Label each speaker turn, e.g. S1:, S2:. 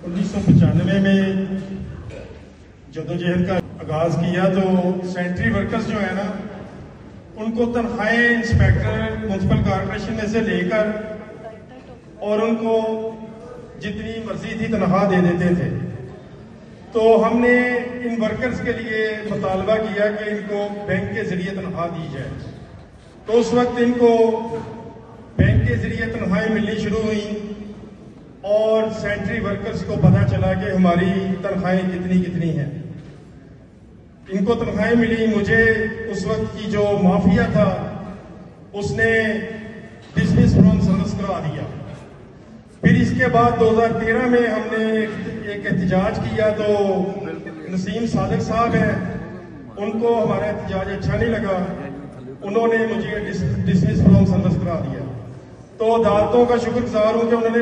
S1: 1995 में जदोजहद का आगाज किया तो सेंट्री वर्कर्स जो है ना, उनको तनख्वाहें इंस्पेक्टर म्युनिसिपल कॉर्पोरेशन में से लेकर और उनको जितनी मर्जी थी तनख्वाह दे देते थे। तो हमने इन वर्कर्स के लिए मुतालबा किया कि इनको बैंक के जरिए तनख्वाह दी जाए। तो उस वक्त इनको बैंक के जरिए तनख्वाहें मिलनी शुरू हुई और सेंट्री वर्कर्स को पता चला कि हमारी तनख्वाहें कितनी कितनी हैं। इनको तनख्वाहें मिली, मुझे उस वक्त की जो माफिया था उसने डिसमिस फ्रॉम सर्विस करवा दिया। फिर इसके बाद 2013 में हमने एक एहतजाज किया तो नसीम सादिक साहब हैं, उनको हमारा एहतजाज अच्छा नहीं लगा, उन्होंने मुझे डिसमिस फ्रॉम सर्विस करा दिया। तो अदालतों का शुक्रगुजार हूं कि उन्होंने